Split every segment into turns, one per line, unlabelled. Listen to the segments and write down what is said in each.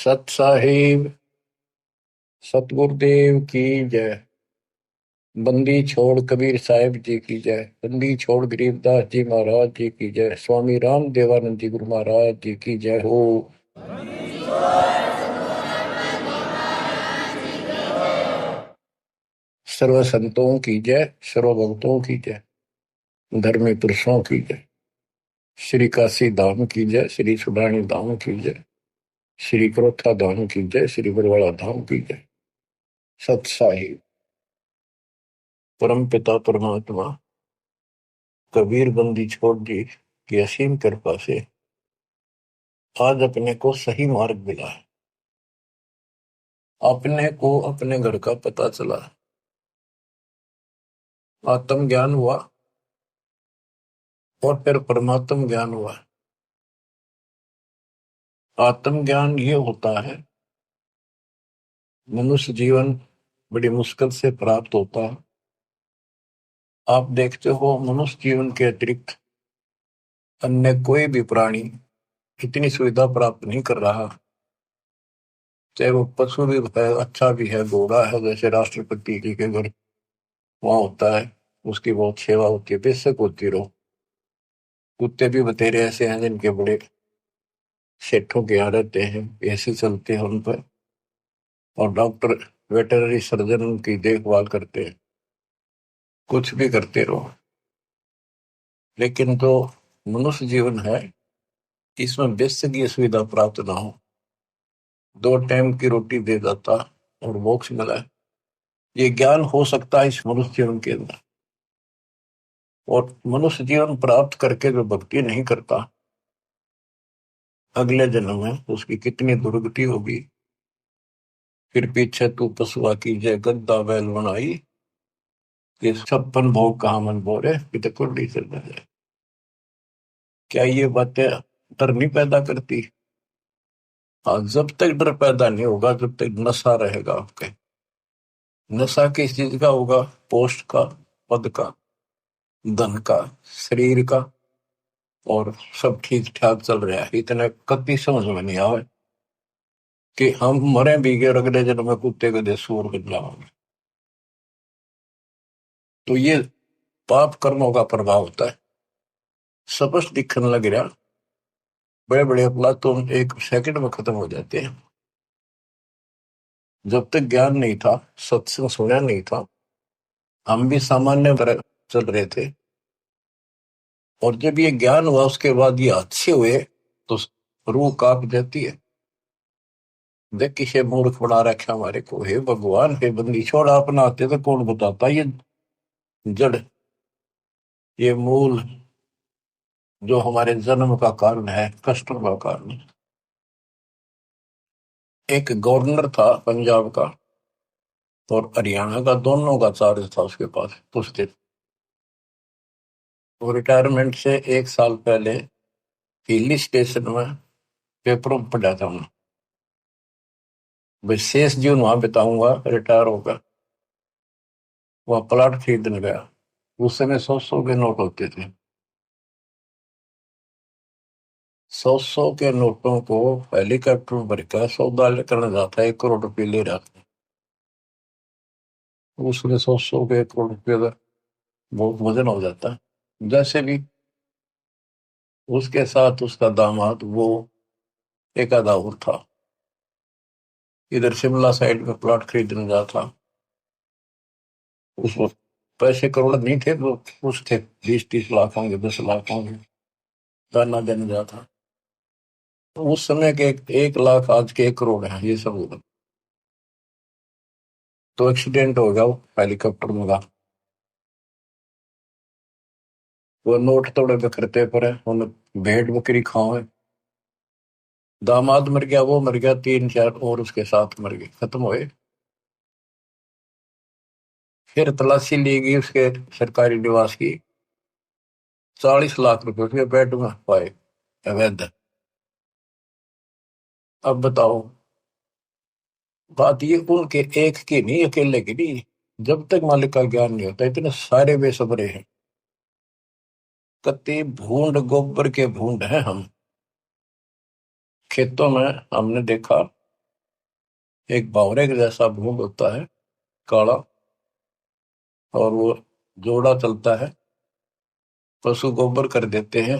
सत साहिब सतगुरुदेव की जय। बंदी छोड़ कबीर साहिब जी की जय। बंदी छोड़ गरीबदास जी महाराज जी की जय। स्वामी राम देवानंद जी गुरु महाराज जी की जय हो। सर्व संतों की जय, सर्व भक्तों की जय, धर्मी पुरुषों की जय। श्री काशी धाम की जय, श्री सुडानी धाम की जय, श्री क्रोथा धाम की जय, श्री बरवाड़ा धाम की जय। सत साहिब परम पिता परमात्मा कबीर बंदी छोड़ जी की असीम कृपा से आज अपने को सही मार्ग मिला है। अपने को अपने घर का पता चला, आत्म ज्ञान हुआ और फिर परमात्म ज्ञान हुआ। आत्म ज्ञान ये होता है, मनुष्य जीवन बड़ी मुश्किल से प्राप्त होता है। आप देखते हो मनुष्य जीवन के अतिरिक्त अन्य कोई भी प्राणी इतनी सुविधा प्राप्त नहीं कर रहा। चाहे वो पशु भी है, अच्छा भी है, घोड़ा है, जैसे राष्ट्रपति जी के घर वहां होता है, उसकी बहुत सेवा होती है, बेशक होती रहो। कुत्ते भी बतेरे ऐसे हैं जिनके बड़े सेठों के यहाँ रहते हैं, ऐसे चलते हैं उन पर, और डॉक्टर वेटरनरी सर्जन उनकी देखभाल करते हैं। कुछ भी करते रहो, लेकिन जो मनुष्य जीवन है इसमें बेशक ये सुविधा प्राप्त ना हो, 2 टाइम की रोटी दे देता और मोक्ष मिला है, ये ज्ञान हो सकता है इस मनुष्य जीवन के अंदर। और मनुष्य जीवन प्राप्त करके जो भक्ति नहीं करता, अगले जन्म में उसकी कितनी दुर्गति होगी। फिर पीछे तू पशुआ की जय गद्दा बैल बनाई, ये 56 भोग कहा मन बोरे पिता कुंडली चल जाए। क्या ये बातें डर नहीं पैदा करती? हाँ, जब तक डर पैदा नहीं होगा जब तक नशा रहेगा आपके। नशा किस चीज का होगा? पोस्ट का, पद का, धन का, शरीर का, और सब ठीक ठाक चल रहा है, इतने कति समझ में नहीं आवे कि हम मरे भी गए और अगले जन्म में कुत्ते गधे सूअर बदला होंगे। तो ये पाप कर्मों का प्रभाव होता है, स्पष्ट दिखने लग रहा। बड़े बड़े अपराध तो 1 सेकंड में खत्म हो जाते हैं। जब तक ज्ञान नहीं था, सत्संग सुना नहीं था, हम भी सामान्य तरह चल रहे थे, और जब ये ज्ञान हुआ उसके बाद ये अच्छे हुए तो रूह कांप जाती है। देख किसे मूर्ख बना रखा हमारे को, हे भगवान, हे बंदी छोड़, आप ना आते तो कौन बताता ये जड़, ये मूल जो हमारे जन्म का कारण है, कष्टों का कारण। एक गवर्नर था पंजाब का और हरियाणा का, दोनों का चार्ज था उसके पास उस दिन। वो रिटायरमेंट से 1 साल पहले हिली स्टेशन में पेपरों में पढ़ा था उन्हें, विशेष जीवन वहां बिताऊंगा रिटायर होगा। वह प्लाट खरीदने गया। उस समय 100-100 के नोट होते थे। 100-100 के नोटों को हेलीकॉप्टर में भरकर सौदा करने जाता है, 1 करोड़ रुपये ले रहा था। उसने 100-100 के 1 करोड़ रुपये का बहुत वजन हो जाता है। जैसे भी उसके साथ उसका दामाद, वो एक आधा और था, इधर शिमला साइड में प्लॉट खरीदने जा था। उस वक्त पैसे करोड़ नहीं थे तो कुछ थे, 20-30 लाख होंगे, 10 लाख होंगे, दाना देने जा था। तो उस समय के 1 लाख आज के 1 करोड़ है, ये सब होगा। तो एक्सीडेंट हो गया, वो हेलीकॉप्टर में था। वो नोट तोड़े बिखरते पड़े, उन्हें भेड़ बकरी खाओ। दामाद मर गया, वो मर गया, 3-4 और उसके साथ मर गए, खत्म हुए। फिर तलाशी ली गई उसके सरकारी निवास की, 40 लाख रुपए उसके बेड में पाए अवैध। अब बताओ, बात ये उनके एक की नहीं, अकेले की नहीं। जब तक मालिक का ज्ञान नहीं होता, इतने सारे बेसब्रे हैं, कति भूंड गोबर के भूंड हैं हम। खेतों में हमने देखा एक बावरे के जैसा भूंड होता है, काला, और वो जोड़ा चलता है। पशु गोबर कर देते हैं,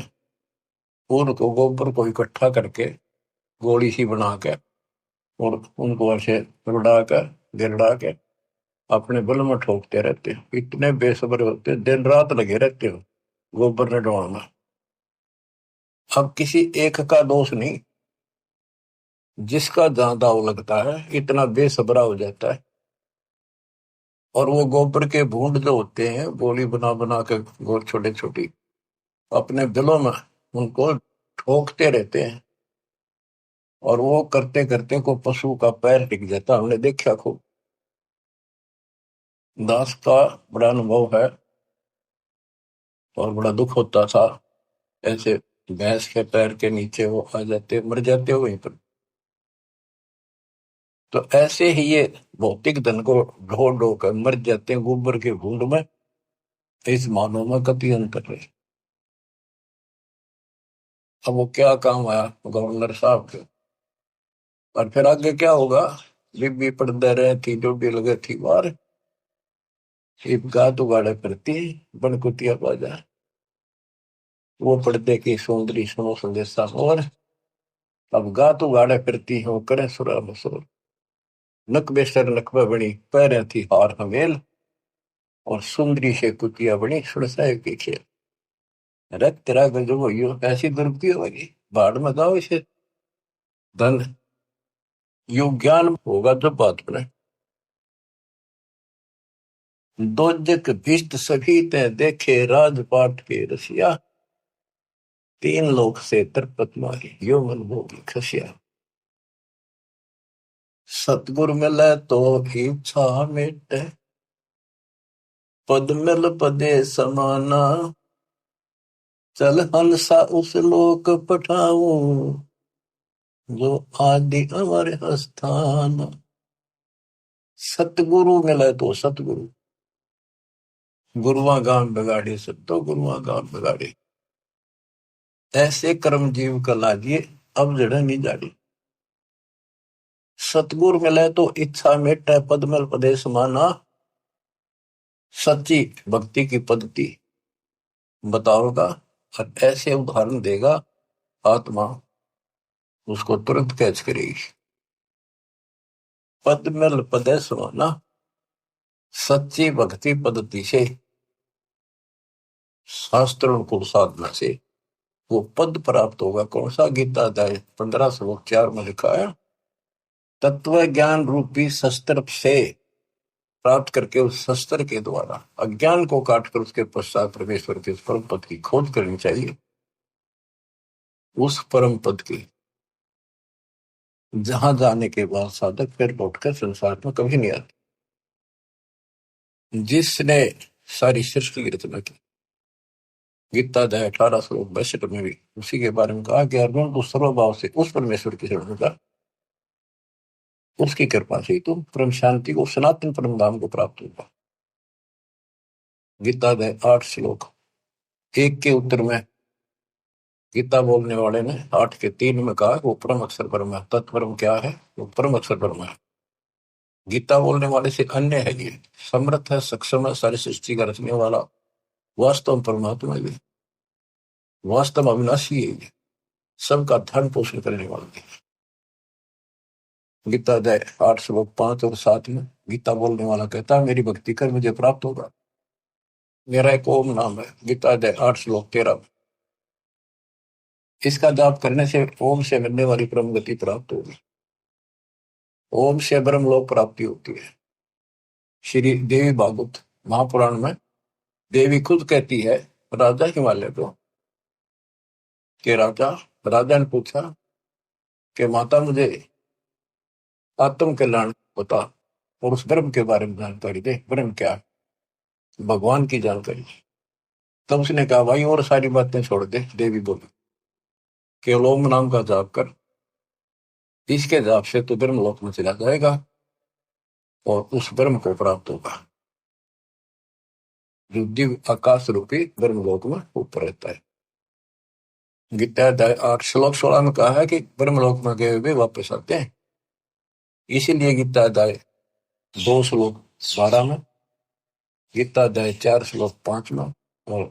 उनको गोबर को इकट्ठा करके गोली सी बना के और उनको ऐसे रुड़ा कर गिरड़ा के अपने बल में ठोकते रहते हैं। इतने बेसब्र होते हैं, दिन रात लगे रहते हो गोबर ने ढोना। अब किसी एक का दोष नहीं, जिसका जहां दाव लगता है इतना बेसब्रा हो जाता है। और वो गोबर के बूंद जो होते हैं, गोली बना बना के गोल छोटे छोटी, अपने दिलों में उनको ठोकते रहते हैं। और वो करते करते को पशु का पैर टिक जाता, हमने देखा खूब। दास का बड़ा अनुभव है और बड़ा दुख होता था। ऐसे भैंस के पैर के नीचे वो आ जाते, मर जाते हो वहीं पर। तो ऐसे ही ये भौतिक धन को ढो ढो कर मर जाते हैं गोबर के भूंड में। इस मानव में कति अंतर है। अब वो क्या काम आया गवर्नर साहब के, और फिर आगे क्या होगा। बीबी पढ़ते रहे थी, जो भी लगे थी बाहर, एक गात उगाड़े फिरती बनकुतिया बाजा। वो पर्दे की सौंदर्य सुनो संदेशा और अब गात उगाड़े फिरती हूँ करे सुरा मसूर। नक बेसर नकबा बनी पैर थी हार हमेल, और सुंदरी से कुतिया बनी सुरसाए की खेल। अरे तेरा गजब हो ऐसी दुर्गति होगी, बाढ़ में जाओ इसे। धन यु ज्ञान होगा जब बात बने। दोजक भिष्ट सभी ते देखे राजपाट के रसिया, तीन लोक से तरपत मारी यो मन भोगी खसिया। सतगुर मिले तो इच्छा मिटे, पद मिल पदे समाना। चल हंसा उस लोक पठाऊं, जो आदि अमर स्थान। सतगुरु मिले तो सतगुरु, गुरुआ गाम बिगाड़े सब तो गुरुआ गाम बिगाड़े। ऐसे कर्म जीव का लागिए, अब जड़ नहीं जाड़ी। सतगुरु मिले तो इच्छा मिटे, पद मिल पदे समाना। सच्ची भक्ति की पद्धति बताओगा और ऐसे उदाहरण देगा, आत्मा उसको तुरंत कैच करेगी। पद मिल पदे समाना, सच्ची भक्ति पद्धति से, शास्त्र अनुकूल साधना से वो पद प्राप्त होगा। कौन सा? गीता अध्याय 15 श्लोक 4 में लिखा है, तत्व ज्ञान रूपी शस्त्र से प्राप्त करके उस शस्त्र के द्वारा अज्ञान को काटकर उसके पश्चात परमेश्वर के परम पद की खोज करनी चाहिए। उस परम पद की जहां जाने के बाद साधक फिर लौटकर संसार में कभी नहीं आते। जिसने सारी सृष्टि की रचना की, गीता अध्याय 18 श्लोक 62 में भी उसी के बारे में कहा कि अर्जुन तो सर्वभाव से उस परमेश्वर की शरण का, उसकी कृपा से तुम परम शांति को, सनातन परम धाम को प्राप्त होगा। गीता अध्याय 8 श्लोक 1 के उत्तर में गीता बोलने वाले ने 8 के 3 में कहा वो परम अक्षर परम है। तत्परम क्या है? वो परम अक्षर परम है। गीता बोलने वाले से अन्य है, ये समर्थ है, सक्षम है, सारी सृष्टि का रचने वाला वास्तव परमात्मा है। वास्तव अविनाशी है, ये सबका धन पोषण करने वाला है। गीता अध्याय 8 श्लोक 5 और 7 में गीता बोलने वाला कहता है मेरी भक्ति कर मुझे प्राप्त होगा। मेरा एक ओम नाम है। गीता अध्याय 8 श्लोक 13 में इसका जाप करने से ओम से मिलने वाली परम गति प्राप्त होगी। ओम से ब्रह्म लोक प्राप्ति होती है। श्री देवी भागवत महापुराण में देवी खुद कहती है राजा हिमालय को, कि राजा ने पूछा कि माता मुझे आत्म कल्याण बता और उस ब्रह्म के बारे में जानकारी दे। ब्रह्म क्या है? भगवान की जानकारी। तब उसने कहा भाई और सारी बातें छोड़ दे। देवी बोली केवल ओम नाम का जाप कर, इसके जाप से तो ब्रह्म लोक में चला जाएगा और उस ब्रह्म को प्राप्त होगा जो दिव्य आकाश रूपी ब्रह्म लोक में ऊपर रहता है। गीता अध्याय 8 श्लोक 16 में कहा है कि ब्रह्म लोक में गए हुए वापस आते हैं। इसीलिए गीता अध्याय 2 श्लोक 12 में, गीता अध्याय 4 श्लोक 5 में, और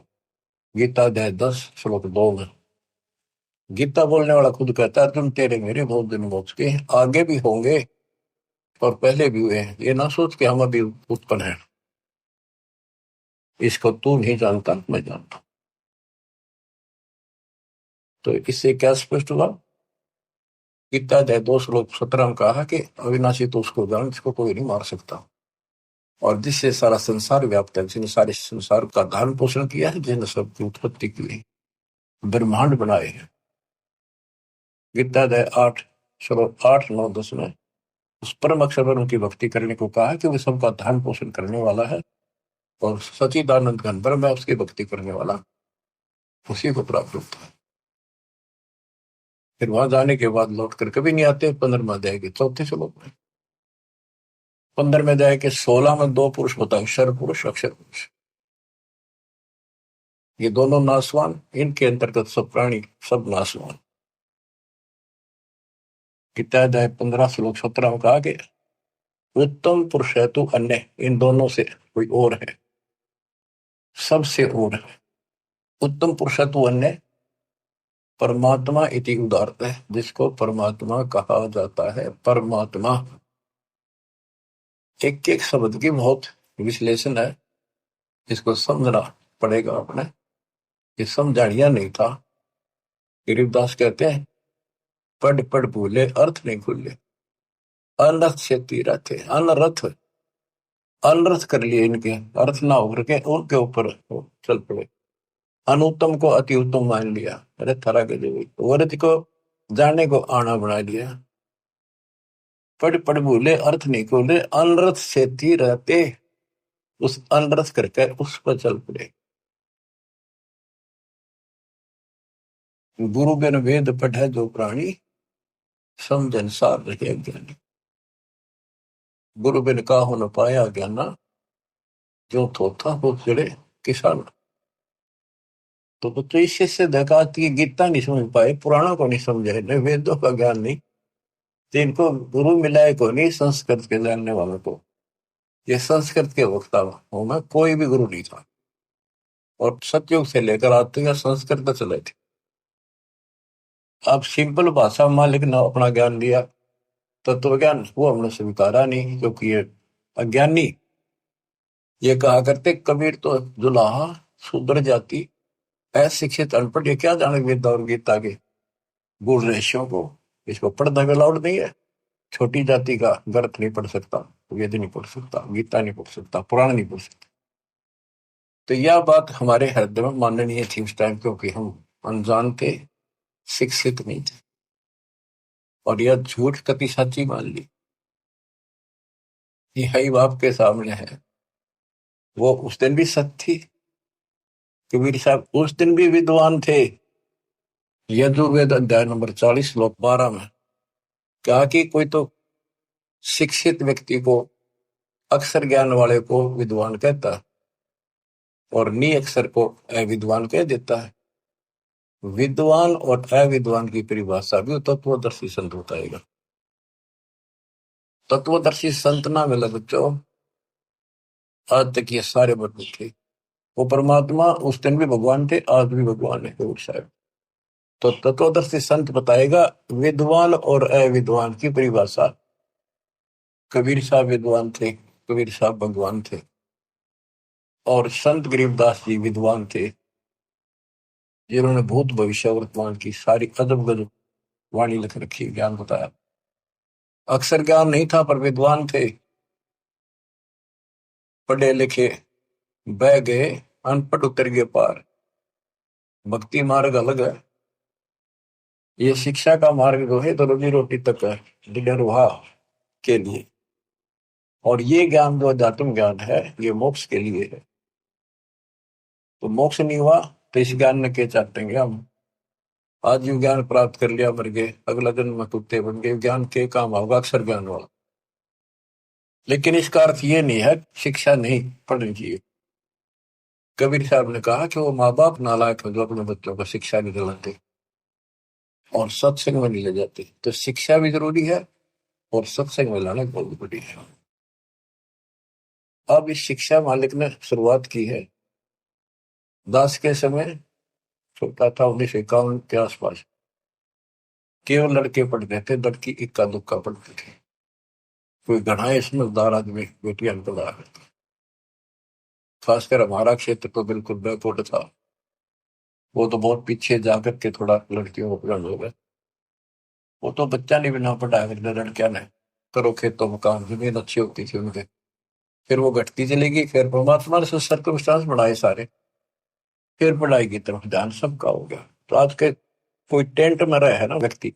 गीता अध्याय 10 श्लोक 2 में गीता बोलने वाला खुद कहता है तुम तेरे मेरे बहुत दिन हो चुके हैं, आगे भी होंगे और पहले भी हुए हैं, ये ना सोच के हम अभी उत्पन्न है। इसको तू नहीं जानता, मैं जानता। तो इससे क्या स्पष्ट हुआ? गीता अध्याय 2 श्लोक 17 में कहा कि अविनाशी तो उसको जान जिसको कोई नहीं मार सकता, और जिससे सारा संसार व्याप्त है, जिसने सारे संसार का धारण पोषण किया है, जिसने सबकी उत्पत्ति की है, ब्रह्मांड बनाए हैं। गीता अध्याय 8 श्लोक 8 9 10 में उस परम अक्षर ब्रह्म की भक्ति करने को कहा है कि वो सबका धारण पोषण करने वाला है, और सचिदानंद घन ब्रह्म है, उसकी भक्ति करने वाला उसी को प्राप्त होता है। फिर वहां जाने के बाद लौट कर कभी नहीं आते। 15वें अध्याय के 4 श्लोक में, 15वें अध्याय के 16 में 2 पुरुष बताए, क्षर पुरुष अक्षर पुरुष। ये दोनों नासवान, इनके अंतर्गत सब प्राणी सब नासवान। गीता अध्याय 15 श्लोक 17 में कहा कि उत्तम पुरुष है तो अन्य, इन दोनों से कोई और है, सबसे और है। उत्तम पुरुष है तो अन्य परमात्मा इति उदारत है, जिसको परमात्मा कहा जाता है। परमात्मा एक एक शब्द की बहुत विश्लेषण है, इसको समझना पड़ेगा अपने। ये समझाड़िया नहीं था। गरीबदास कहते हैं पढ़ पढ़ भूले अर्थ नहीं खुले, अनर्थ से तीरा थे, अनर्थ कर लिए, इनके अर्थ ना होकर के उनके ऊपर चल पड़े। अनुत्तम को अति उत्तम मान लिया, अरे थरा के जो वर्थ को जानने को आना बना लिया। पढ़ पढ़ भूले अर्थ नहीं खोले, अनर्थ से रहते, उस अनर्थ करके उस पर चल पड़े। गुरु बिन वेद पढ़े जो प्राणी, समझन सार रहे ज्ञानी। गुरु बिन का हो न पाया ज्ञाना, जो थोथा हो चिड़े किसान। तो बच्चों इससे से देखा कि गीता नहीं समझ पाए, पुराणों को नहीं समझे, न वेदों का ज्ञान नहीं, तो इनको गुरु मिलाए को नहीं, संस्कृत के जानने वालों को। ये संस्कृत के वक्ता हूं मैं, कोई भी गुरु नहीं था, और सतयुग से लेकर आज तक संस्कृत चले थे। अब सिंपल भाषा मालिक ने अपना ज्ञान दिया, तत्व ज्ञान वो हमने स्वीकारा नहीं, क्योंकि ये अज्ञानी। ये कहा करते कबीर तो जुलाहा शूद्र जाति, अशिक्षित अनपढ़, ये क्या जाने वेद और गीता के गुण रहस्यों को। इसको पढ़ना भी अलाउड नहीं है। छोटी जाति का ग्रंथ नहीं पढ़ सकता, वेद नहीं पढ़ सकता, गीता नहीं पढ़ सकता, पुराण नहीं पढ़ सकता। तो यह बात हमारे हृदय में माननीय थी उस टाइम, क्योंकि हम अनजान थे, शिक्षित नहीं थे, और यह झूठ कति सच्ची मान ली। यही बाप के सामने है। वो उस दिन भी सत्य थी। कबीर साहब उस दिन भी विद्वान थे। यजुर्वेद अध्याय नंबर 40 श्लोक 12 में कहा कि कोई तो शिक्षित व्यक्ति को, अक्षर ज्ञान वाले को विद्वान कहता है, और निअक्षर को अविद्वान कह देता है। विद्वान और अविद्वान की परिभाषा भी तत्वदर्शी संत बताएगा। तत्वदर्शी संत ना मिले बच्चों, आज तक ये सारे बदलू थे। वो परमात्मा उस दिन भी भगवान थे, आज भी भगवान है कबीर साहब। तो तत्वदर्शी संत बताएगा विद्वान और अविद्वान की परिभाषा। कबीर साहब विद्वान थे, कबीर साहब भगवान थे, और संत गरीबदास जी विद्वान थे, जिन्होंने भूत भविष्य वर्तमान की सारी अदब गजब वाणी लिख रखी, ज्ञान बताया। अक्षर ज्ञान नहीं था पर विद्वान थे, पढ़े लिखे बह गए, अनपढ़ उतर गए पार। भक्ति मार्ग अलग है, ये शिक्षा का मार्ग जो है तो रोजी रोटी तक है, निर्वाह के लिए। और ये ज्ञान जो अध्यात्म ज्ञान है, ये मोक्ष के लिए है। तो मोक्ष नहीं हुआ तो इस ज्ञान में क्या चाहते हम? आज जो ज्ञान प्राप्त कर लिया मर गए, अगला जन्म में कुत्ते बन गए, ज्ञान के काम होगा अक्षर ज्ञान वाला। लेकिन इसका अर्थ ये नहीं है शिक्षा नहीं पढ़नी चाहिए। कबीर साहब ने कहा कि वो माँ बाप नालायक है जो अपने बच्चों को शिक्षा नहीं दिलाते और सत्संग में नहीं ले जाते। तो शिक्षा भी जरूरी है, और सत्संग में लाना बहुत बड़ी है। अब इस शिक्षा मालिक ने शुरुआत की है। दास के समय छोटा था, 1951 के आसपास, केवल लड़के पढ़ते थे, लड़की इक्का दुक्का पढ़ती थी। कोई घना समझदार आदमी बेटियां नहीं पढ़ा करता। खासकर हमारा क्षेत्र तो बिल्कुल बैकवर्ड था। वो तो बहुत पीछे जाकर के थोड़ा लड़कियों को पढ़ाने हो गए। वो तो बच्चा नहीं बिना पढ़ाया करते, लड़कियां ने करो खेतों में काम, जमीन अच्छी होती थी उनके। फिर वो घटती चलेगी, फिर परमात्मा ने सर्कमस्टांस बनाए सारे, फिर पढ़ाई की तरफ ध्यान सबका हो गया। तो आज के कोई टेंट में रहे है ना व्यक्ति,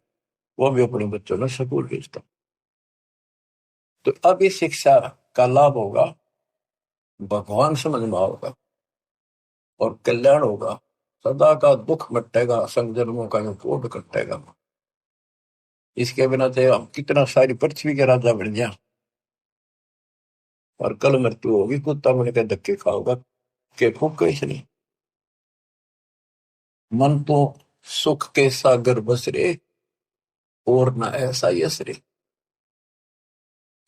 वो भी अपने बच्चों ने स्कूल भेजता। तो अब इस शिक्षा का लाभ होगा, भगवान समझ में होगा और कल्याण होगा। सदा का दुख मिटेगा, संजन्मों का जो कोड कटेगा। इसके बिना तो हम कितना सारी पृथ्वी के राजा बन गया, और कल मृत्यु होगी, कुत्ता बन के धक्के खाओगा के फूक कैसे नहीं। मन तो सुख के सागर बसरे, और न ऐसा यसरे।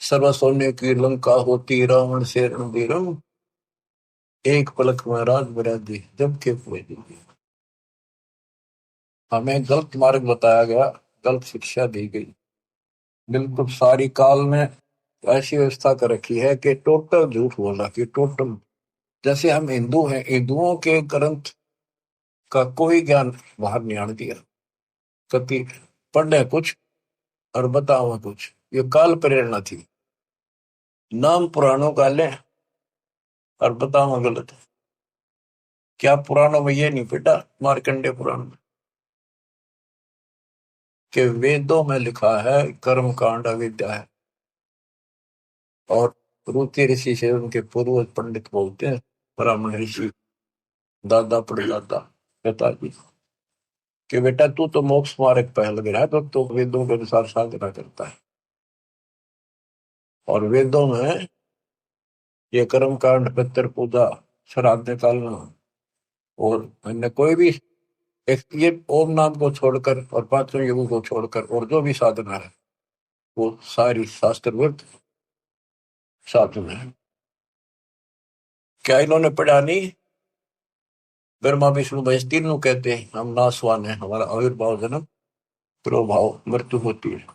सर्व सोने की लंका होती, रावण से रणधीरम, एक पलक में राज बरादी जब के पुए। हमें गलत मार्ग बताया गया, गलत शिक्षा दी गई। बिल्कुल सारी काल में ऐसी व्यवस्था कर रखी है कि टोटल झूठ बोला कि टोटल। जैसे हम हिंदू हैं, हिंदुओं के ग्रंथ का कोई ज्ञान बाहर नहीं आने दिया। कभी पढ़े कुछ और बताओ कुछ, ये काल प्रेरणा थी। नाम पुराणों का ले और बताओ गलत। क्या पुराणों में ये नहीं बेटा, मार्कंडे पुराण में, कि वेदों में लिखा है कर्म कांड अविद्या है। और रुचि ऋषि से उनके पूर्वज पंडित बोलते हैं, ब्राह्मण ऋषि, दादा परदादा, पिताजी, कि बेटा तू तो मोक्ष मार्ग पे लग रहा है, तो वेदों के अनुसार साधना करता है। और वेदों में ये कर्म कांड, पितृ पूजा, श्राद्ध निकालना, और अन्य कोई भी एक ये ओम नाम को छोड़कर और पांचों युगों को छोड़कर और जो भी साधना है, वो सारी शास्त्रवृत साधना है। क्या इन्होंने पढ़ा नहीं? ब्रह्मा विष्णु महेश तीनों कहते हैं हम नासवान है, हमारा आविर्भाव जन्म प्रभाव मृत्यु होती है,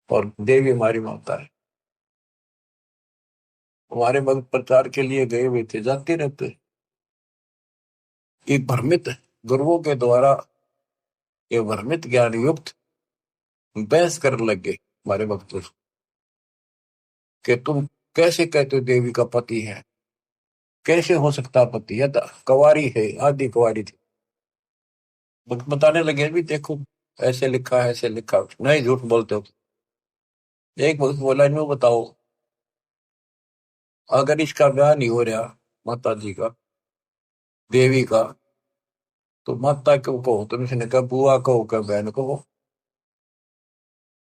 और देवी हमारी माता है। हमारे भक्त प्रचार के लिए गए हुए थे, जाते रहते। एक भ्रमित गुरुओं के द्वारा ये भ्रमित ज्ञान युक्त बहस करने लग गए हमारे भक्तों से, कि तुम कैसे कहते हो देवी का पति है, कैसे हो सकता पति, या तो कुंवारी है, आदि कुंवारी थी। बताने लगे भी देखो ऐसे लिखा है, ऐसे लिखा, नहीं झूठ बोलते हो। एक भक्त बोला इन्हों बताओ, अगर इसका ब्याह नहीं हो रहा माता जी का, देवी का, तो माता क्यों कहो? तुम इसने कहा बुआ कहो, क्या बहन कहो,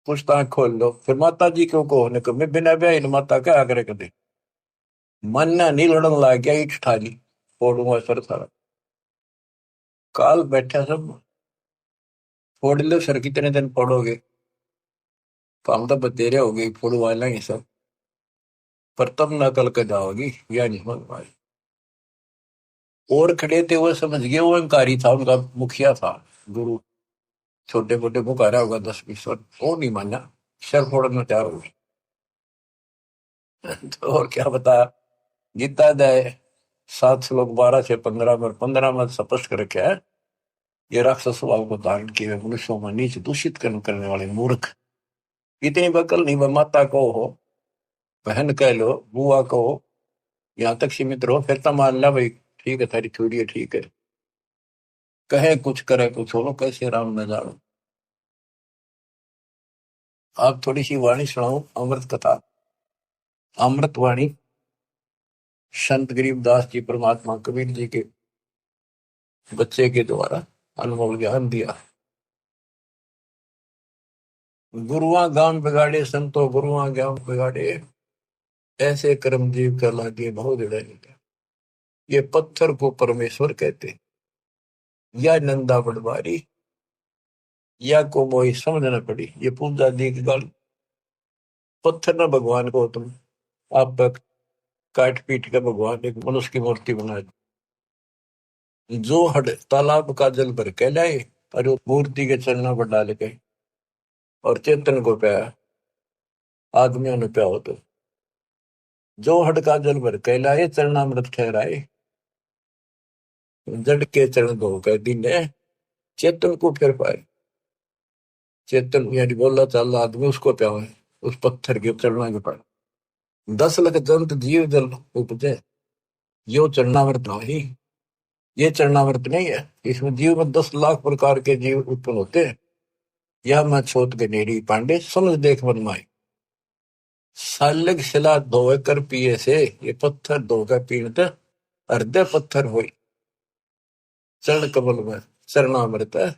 पूछताछ खोल लो। फिर माता जी क्यों कहो ने कहा, मैं बिना ब्याह इन माता क्या आग्रह कर दे। मन नहीं लड़न लग गया, ईट ठाली फोड़ूंगा सर सारा। काल बैठा सब, फोड़ लो सर, कितने दिन फोड़ोगे? तो हम तो बतेरे हो गए, फोड़वा लेंगे सब, पर तब नकल के जाओगी, या नहीं समझ पाए। और खड़े थे वो समझ गए, वो अहंकारी था, उनका मुखिया था गुरु, छोटे मोटे पुकारा होगा 10-20 वर्ष, वो नहीं माना, सर फोड़ना तैयार हो गए। तो और क्या बताया, गीता अध्याय 7 श्लोक 12 से 15 में, 15 में स्पष्ट कर रखा है, ये राक्षस स्वभाव को धारण किए हुए मनुष्यों में नीच दूषित कर्म करने वाले मूर्ख, इतनी बकल नहीं, माता को हो, बहन कह लो, बुआ को हो, यहाँ तक सीमित रहो, फिर तो मान ला भाई ठीक है, थारी थोड़ी है, ठीक है। कहे कुछ करे कुछ हो, कैसे राम न जानो। आप थोड़ी सी वाणी सुनाओ, अमृत कथा, अमृत वाणी, संत गरीबदास जी परमात्मा कबीर जी के बच्चे के द्वारा अनमोल ज्ञान दिया। गुरुआ गांव बिगाड़े संतो, गुरुआ गांव बिगाड़े, ऐसे कर्म जीव कर लागे बहुत जड़े। ये पत्थर को परमेश्वर कहते, या नंदा पटवारी, या को मोही समझना पड़ी। ये पूजा दी की गल पत्थर ना भगवान को तुम आप काट पीट के भगवान एक मनुष्य की मूर्ति बना दी। जो हड तालाब का जल भर के लाए और वो मूर्ति के चरणों पर डाल के और चेतन को पाया आदमियों ने प्या हो तो जो हड का जल भर के लाए चरणामृत ठहराए जड़ के चरण धो कर दीने चेतन को फिर पाए। चेतन यानी बोला चाल आदमी उसको प्या है उस पत्थर के चरणों के पाए 10 लाख जंत जीव जल उपजे यो चरणामृत ही। ये चरणामृत नहीं है इसमें जीव में 10 लाख प्रकार के जीव उत्पन्न होते हैं। यह मैं छोट गनेरी पांडे समझ देख मन माई सालग शिला धोए कर पिए से ये पत्थर धोकर पीणते हृदय पत्थर हुई चरण कमल में चरणामृत है।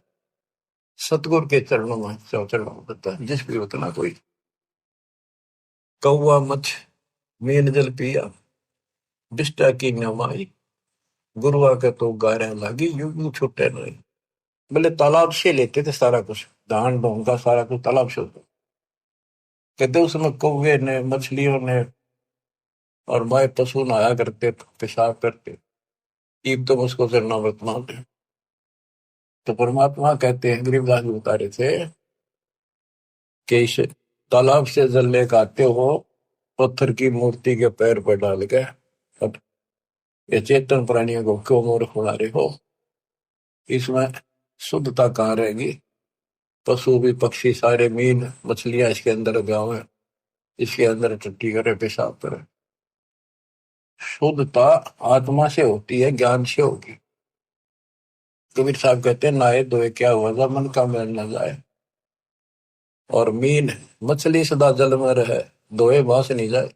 सतगुरु के चरणों में चरणामृत है जिस भी उतना कोई कौआ मछ मीन जल पिया बिष्टा की नमाई गुरुआ के तो गारे लगी यूं छुट्टे नहीं। बोले तालाब से लेते थे सारा कुछ धान ढोंगा सारा कुछ तालाब से होता कहते उसमें कौवे ने मछलियों ने और माए पशु नहाया करते पेशाब करते ईब तो उसको चरणामृत मानते। तो परमात्मा कहते हैं गरीबदास जी बता रहे थे कि इस तालाब से जल लेकर आते हो पत्थर की मूर्ति के पैर पर डाल के अब ये चेतन प्राणियों को क्यों मूर्ख बना रहे हो। इसमें शुद्धता कहाँ रहेगी। पशु भी पक्षी सारे मीन मछलियां इसके अंदर गाँव है इसके अंदर टट्टी करे पेशाब करे। शुद्धता आत्मा से होती है ज्ञान से होगी। कबीर साहब कहते हैं नहाए धोए क्या हुआ मन का मैल न जाए और मीन मछली सदा जल में रहे धोए बास नहीं जाए।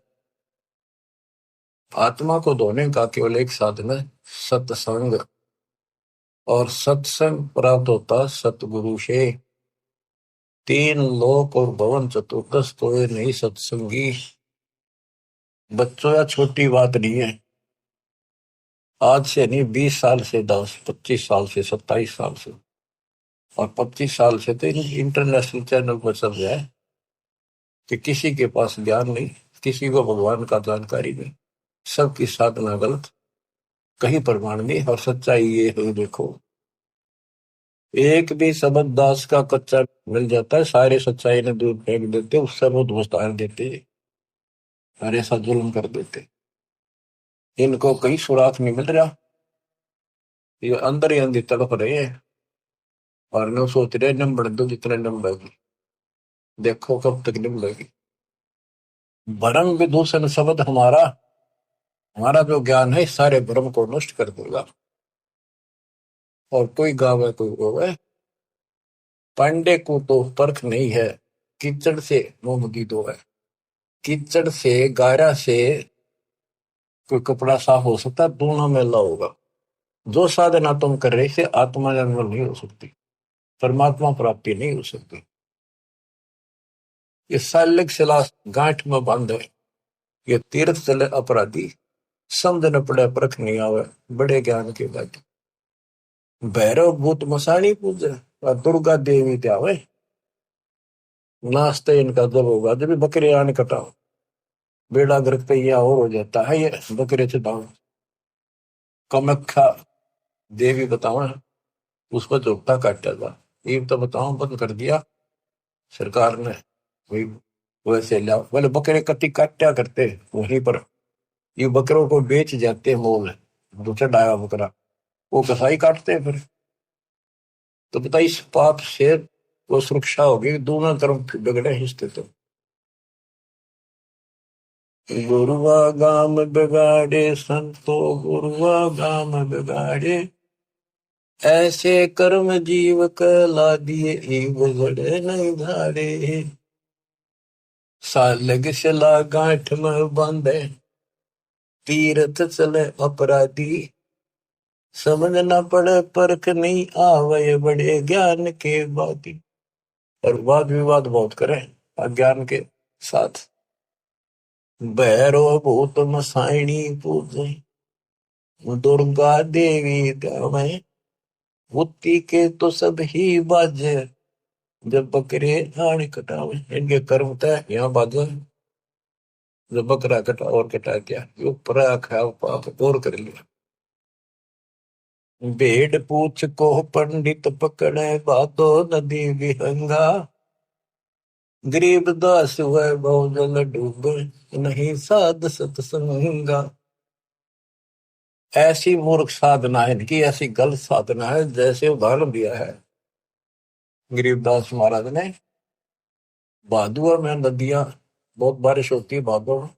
आत्मा को धोने का केवल एक साधन है सत्संग और सत्संग प्राप्त होता सतगुरु से। 3 लोक और भवन चतुर्दश तो ये नहीं सत्संगी। बच्चों या छोटी बात नहीं है। आज से नहीं 20 साल से 10 25 साल से 27 साल से और 25 साल से तो इंटरनेशनल चैनल पर चल रहा है कि किसी के पास ज्ञान नहीं किसी को भगवान का जानकारी नहीं सबकी साधना गलत कहीं प्रमाण नहीं और सच्चाई ये है। देखो एक भी शब्द दास का कच्चा मिल जाता है सारे सच्चाई ने दूर फेंक देते उससे बहुत विस्तार देते और ऐसा जुल्म कर देते। इनको कहीं सुराग नहीं मिल रहा ये अंदर ही अंदर तड़प रहे हैं और न सोच रहे नंबर दो जितने नंबर देखो कब तक निकलेगी। भरम विदूषण शब्द हमारा जो ज्ञान है सारे भ्रम को नष्ट कर देगा। और कोई गावे कोई रोवे पांडे को तो परख नहीं है कीचड़ से मुंह की दो है। कीचड़ से गारा से कोई कपड़ा साफ हो सकता दोनों मेला होगा। जो साधना तुम कर रहे से आत्मा जन्म नहीं हो सकती परमात्मा प्राप्ति नहीं हो सकती। ये सालिक शिला गांठ में बंद है ये तीर्थ चले अपराधी समझ न पड़े परख नहीं आवे बड़े ज्ञान के बाद। भैरव भूत मसाणी पूजे और दुर्गा देवी त्यावे नाश्ते इनका जब होगा जब बकरे आने कटाओ बेड़ा गर्क पे यह और हो जाता है ये बकरे चटाओ। कमख्या देवी बताओ उस पर चौकता काटा था ये तो बताओ बंद कर दिया सरकार ने वही वैसे लिया बोले बकरे कति काटा करते वहीं पर ये बकरों को बेच जाते मोल दूसरा डाया बकरा वो कसाई काटते हैं फिर। तो बता इस पाप से वो सुरक्षा होगी दोनों तरफ बिगड़े हिस्से तो। गुरुआ गाम बिगाड़े संतो गुरुआ गाम बिगाड़े ऐसे कर्म जीव कला दिए ईव जड़े नहीं धारे। सालग शिला गांठ में बांधे तीर्थ चले अपराधी समझ न पड़े परख नहीं आवे बड़े ज्ञान के बाती। और वाद विवाद बहुत करें अज्ञान के साथ। भैरो भूत मसाइणी पूजे दुर्गा देवी गावे बुद्धि के तो सब ही बाजे जब बकरे आने कटावे, इनके कर्म तय यहाँ बाजो। जब बकरा कटा और कटा गया, यो परा खाओ पाप और कर लिया। भेड़ पूछ को पंडित पकड़े, बातो नदी विहंगा। गरीब दास हुए बहुजन डूबे, नहीं साध सत्संगा। ऐसी मूर्ख साधना है इनकी, ऐसी गलत साधना है। जैसे उदाहरण दिया है गरीबदास महाराज ने, भादुआ में नदियां, बहुत बारिश होती है भादुआ में,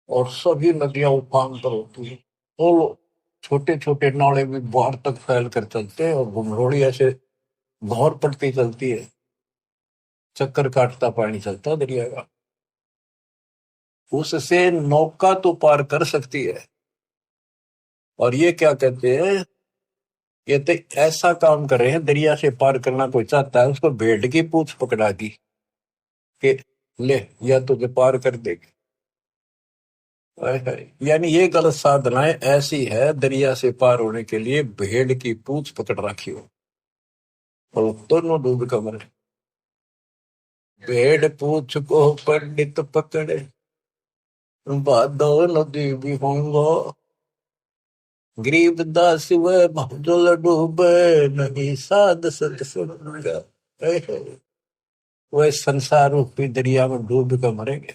और सभी नदियां उफान पर होती है। तो छोटे छोटे नाले भी बाहर तक फैल कर चलते हैं, और घुमरोड़ी ऐसे घोर पड़ती चलती है, चक्कर काटता पानी चलता है दरिया का। उससे नौका तो पार कर सकती है। और ये क्या कहते हैं, ये तो ऐसा काम कर रहे हैं, दरिया से पार करना कोई चाहता है उसको भेड़ की पूंछ पकड़ा दी कि ले, या तुझे पार कर देगी। हाय हाय। यानी ये गलत साधनाएं ऐसी है, दरिया से पार होने के लिए भेड़ की पूंछ पकड़ रखी हो, और दोनों डूब कर मरे। भेड़ पूंछ को पंडित पकड़े, बादो नदी भी होंगो। गरीब दास वह भजल डूबे, नहीं साध सत्संगा। हाय हाय। वह संसार रूपी दरिया में डूब कर मरेंगे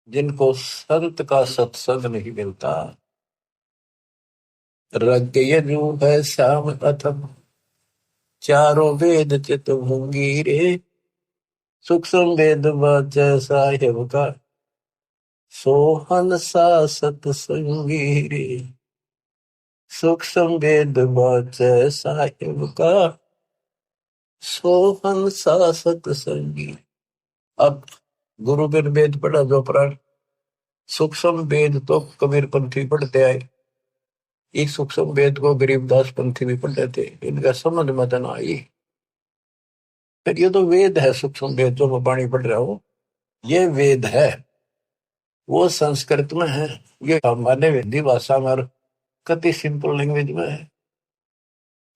जिनको संत का सत्संग नहीं मिलता। रग यजु है श्याम अथम, चारों वेद चित होंगी रे। सूक्ष्म वेद वाच साहेब का, सोहन सा सत्संगी रे। सूक्ष्म वेद वाच साहेब का, सोहन सा सत्संगी। अब गुरु बिन वेद पढ़ा जो प्राण। सूक्ष्म वेद तो कबीर पंथी पढ़ते आए, इस सूक्ष्म वेद को गरीबदास पंथी भी पढ़ते थे, इनका समझ में तो ना आई। फिर ये तो वेद है, सूक्ष्म वेद जो मैं वाणी पढ़ रहा हूँ, ये वेद है। वो संस्कृत में है, ये सामान्य हिंदी भाषा में और कति सिंपल लैंग्वेज में है।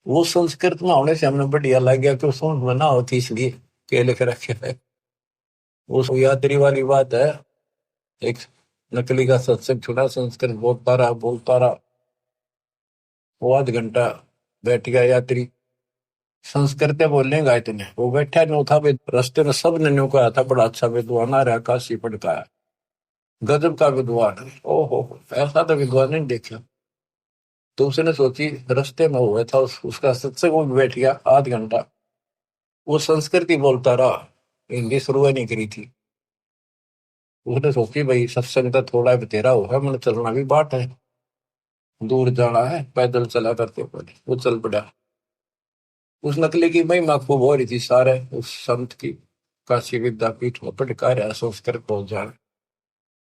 वो संस्कृत में होने से हमने बढ़िया लग गया कि समझ में ना होती, इसलिए के लिख रखे है। वो यात्री वाली बात है। एक नकली का सत्संग छुड़ा, संस्कृत बोलता रहा, वो आध घंटा बैठ गया यात्री, संस्कृत बोलेगा इतने, वो बैठा नो था। रास्ते में सब ने न्यू कहा था बड़ा अच्छा विद्वान आ रहा, काशी पढ़ का है, गजब का विद्वान है। ओहो, ऐसा तो विद्वान नहीं देखा। तो उसने सोची, रास्ते में हुआ था उसका सत्संग, वो बैठ गया आध घंटा, वो संस्कृत ही बोलता रहा, हिंदी शुरू नहीं करी थी। उसने सोची भाई सत्संग तो थोड़ा बतेरा होगा, मैंने चलना भी बाट है, दूर जाना है, पैदल चला करते पड़े। वो चल पड़ा। उस नकली की महिमा खूब हो रही थी सारे उस संत की, काशी विद्यापीठ में पढ़ रहा संस्कृत पहुंच जाना।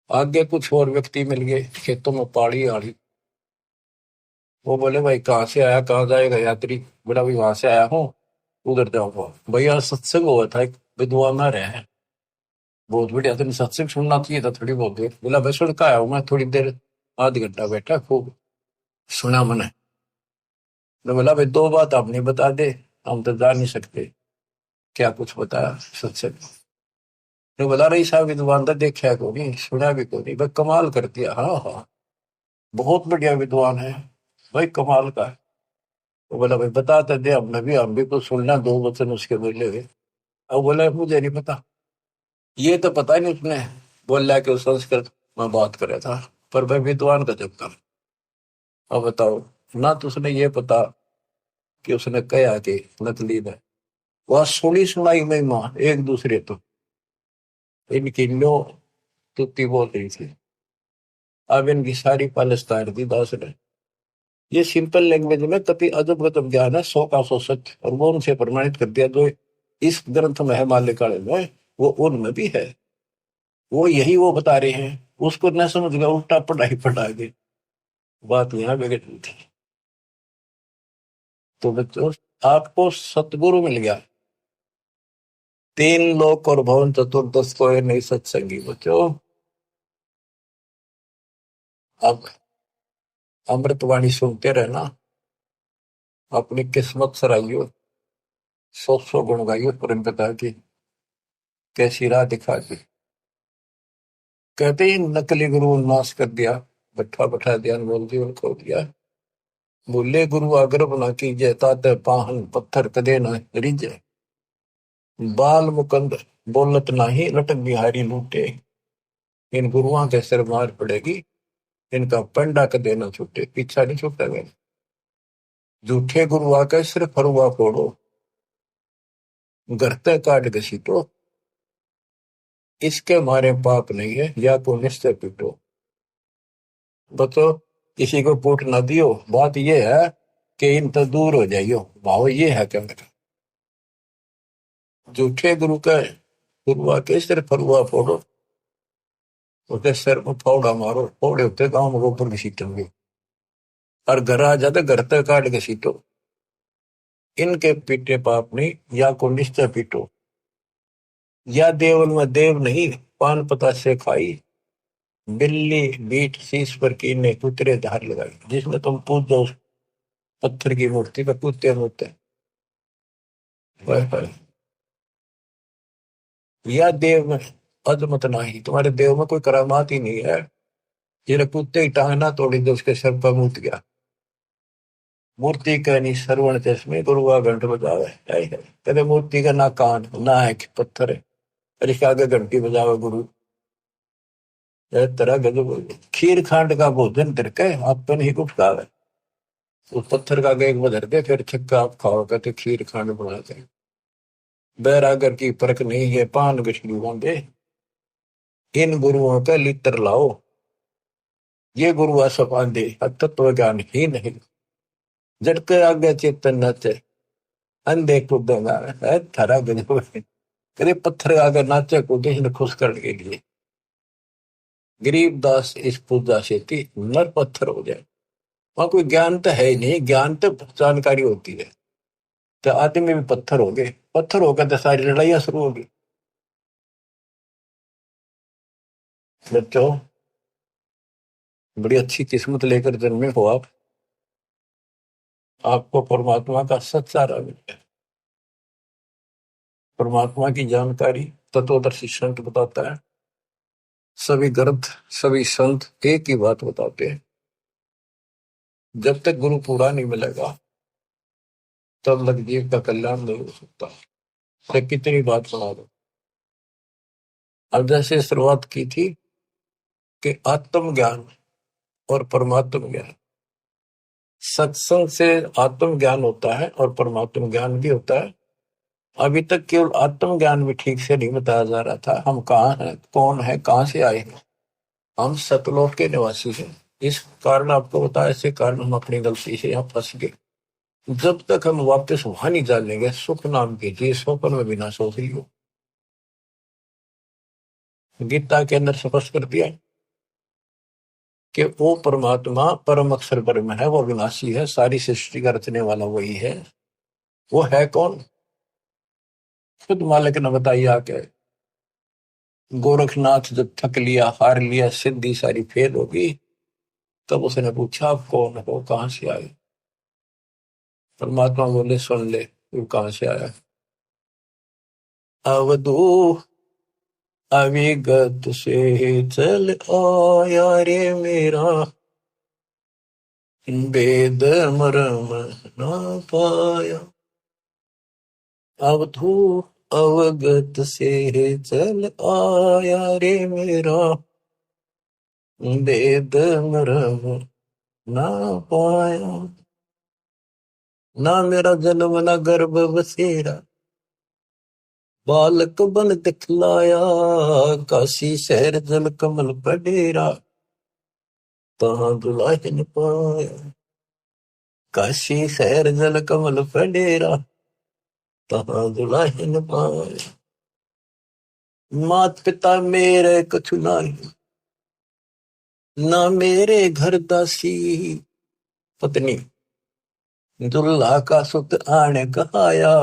आगे कुछ और व्यक्ति मिल गए, खेतों में पाड़ी आड़ी। वो बोले भाई कहाँ से आया, कहाँ जाएगा यात्री। बोला भाई वहां से आया हूँ, उधर जाऊंगा। भैया सत्संग हुआ था, एक विद्वान आ रहे हैं, बहुत बढ़िया, तुम सत्संग सुनना चाहिए था थोड़ी बहुत देर। बोला भाई सुन का आया हूँ मैं, थोड़ी देर, आध घंटा बैठा, खूब सुना मैंने। मैं बोला भाई दो बात आप नहीं बता दे, हम तो जा नहीं सकते। क्या कुछ बताया सत्संग। तो बोला रही साहब विद्वान तो देखा को नहीं, सुना भी को नहीं, भाई कमाल कर दिया। हाँ हाँ, बहुत बढ़िया विद्वान है भाई, कमाल का है। तो बोला भाई बताते दे, हम भी कुछ सुनना, दो वचन उसके बोले हुए। अब बोला मुझे नहीं पता। ये तो पता नहीं उसने बोला कि उस संस्कृत में बात करे था, पर भाई विद्वान का जब काम। अब बताओ, ना तो उसने ये पता कि उसने कहा कि नकली ने, वह सुनी सुनाई महिमा एक दूसरे तो इनकी लो तुत्ती बोल रही थी। अब इनकी सारी पालिस्तान दी दास ने। ये सिंपल लैंग्वेज में कति अजब गजब ज्ञान है, सौ का सौ सच, और वो उनसे प्रमाणित कर दिया। जो इस ग्रंथ में है माल्यकाले में, वो उनमें भी है। वो यही वो बता रहे हैं, उसको न समझ गया, उल्टा पढ़ाई पढ़ा गए। बात यहाँ बिगड़ रही थी। तो बच्चों, आपको सतगुरु मिल गया, तीन लोक और भवन चतुर्दश को नहीं सत्संगी बच्चों। अब अमृतवाणी सुनते रहना, अपनी किस्मत सराइयो। 100 गुण गाइयो परम पिता की, कैसी राह दिखा दी। कहते ही नकली गुरु नाश कर दिया, बैठा बैठा ध्यान बोल जीवन खो दिया। बोले गुरु आग्रह न कीजिए, ताते पाहन पत्थर कदे न रिजे। बाल मुकंद बोलत नाही, लटक बिहारी लूटे। इन गुरुओं के सिर मार पड़ेगी, इनका पंडा कदे न छूटे। पीछा नहीं छूटा गया। झूठे गुरु आके सिर फरुआ फोड़ो, गरते काट घसीटो। इसके मारे पाप नहीं है, या तो निश्चय पीटो। बतो किसी को पूट ना दियो, बात ये है कि इन तो दूर हो जाइयो। भाव ये है क्या मेरा। झूठे गुरु का गुरु आके सिर फरुआ फोड़ो, उसके सिर में फावड़ा मारो। फोड़े होते गांव में गोबर घसीटेंगे, और घर आ जाते घर तक काट घसीटो। इनके पीटे पाप नहीं, या को निश्चय पीटो। या देवल में देव नहीं, पान पता से खाई। बिल्ली बीट शीश पर कीने कुतरे धार लगाई। जिसमें तुम पूजो उस पत्थर की मूर्ति पे कुत्ते होते हैं। या देव में अजमत नहीं, तुम्हारे देव में कोई करामात ही नहीं है। जिन्हें कुत्ते की टांग ना तोड़ी तो उसके सर पर मूत गया। मूर्ति का नहीं श्रवण चश्मे, गुरु का घंट बजावे। कहते मूर्ति का ना कान ना है पत्थर है, और इसके आगे घंटी बजावे गुरु। तरह गजब। खीर खांड का भोजन तिरके आप तो नहीं कुछ खावे। उस पत्थर का आगे एक बधर दे, फिर छक्का आप खाओ। कहते खीर खांड बनाते। बैरागर की परख नहीं है, पान गछलू बांधे। इन गुरुओं का लित्र लाओ, ये गुरु सपांदे तत्व ज्ञान ही नहीं। जड़के आगे चेतन नाचे, अंधे कूदेगा है थारा गजब। कभी पत्थर आगे नाचे कूदे, इन्हें खुश करने के लिए। गरीबदास इस पूजा से थी, नर पत्थर हो जाए। वहां कोई ज्ञान तो है ही नहीं, ज्ञान तो जानकारी होती है। तो आदमी भी पत्थर हो गए, पत्थर होकर तो सारी लड़ाइयां शुरू होगी। बच्चों बड़ी अच्छी किस्मत लेकर जन्मे हो आप। आपको परमात्मा का सच्चा रंग है। परमात्मा की जानकारी तत्वदर्शी संत बताता है। सभी ग्रंथ सभी संत एक ही बात बताते हैं, जब तक गुरु पूरा नहीं मिलेगा तब लग जीव का कल्याण नहीं हो सकता। तो कितनी बात सुना दो। अब जैसे शुरुआत की थी कि आत्म ज्ञान और परमात्म ज्ञान, सत्संग से आत्म ज्ञान होता है और परमात्म ज्ञान भी होता है। अभी तक केवल आत्म ज्ञान भी ठीक से नहीं बताया जा रहा था। हम कहाँ हैं, कौन है, कहाँ से आए हैं। हम सतलोक के निवासी हैं। इस कारण आपको बताया, इसी कारण हम अपनी गलती से यहाँ फंस गए। जब तक हम वापस वहां नहीं जानेंगे, सुख नाम की चीज स्वप्न में बिना सो ही हो। गीता के अंदर स्पष्ट कर दिया कि वो परमात्मा परम अक्षर ब्रह्म है, वो विनाशी है, सारी सृष्टि का रचने वाला वही है। वो है कौन, खुद मालिक ने बताइए आके। गोरखनाथ जब थक लिया, हार लिया, सिद्धि सारी फेल होगी, तब उसने पूछा आप कौन हो, कहां से आए। परमात्मा बोले सुन ले, तू कहां से आया। अवधू अविगत से चल आया रे मेरा, वेद मरम ना पाया। अवधू अवगत से चल आया रे मेरा, वेद मरम ना पाया। ना मेरा जन्म ना गर्भ बसेरा, बालक बन दिखलाया। काशी शहर जल कमल पर डेरा, तहां दुल्हन पाया। काशी शहर जल कमल पर डेरा, तहां दुल्हन पाया। मात पिता मेरे कछु नाही, ना मेरे घर दासी। पत्नी दुल्हा का सुत आने कहाया,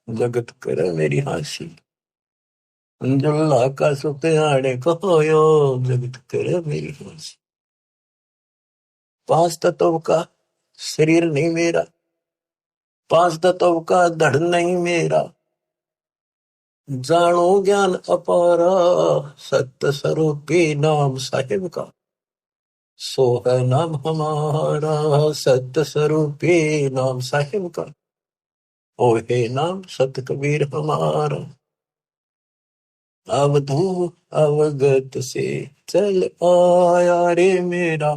जगत कर मेरी हासी। दुल्हा का सुत आने कहाया, जगत कर मेरी हासी। 5 तत्व का शरीर नहीं मेरा, पांच तत्व का धड़ नहीं मेरा, जानो ज्ञान अपारा, सत्य स्वरूपी नाम साहिब का, सो है नाम हमारा, सत्य स्वरूपी नाम साहिब का, ओ हे नाम सत कबीर हमारा। अवधू अवगत से चल आया रे मेरा,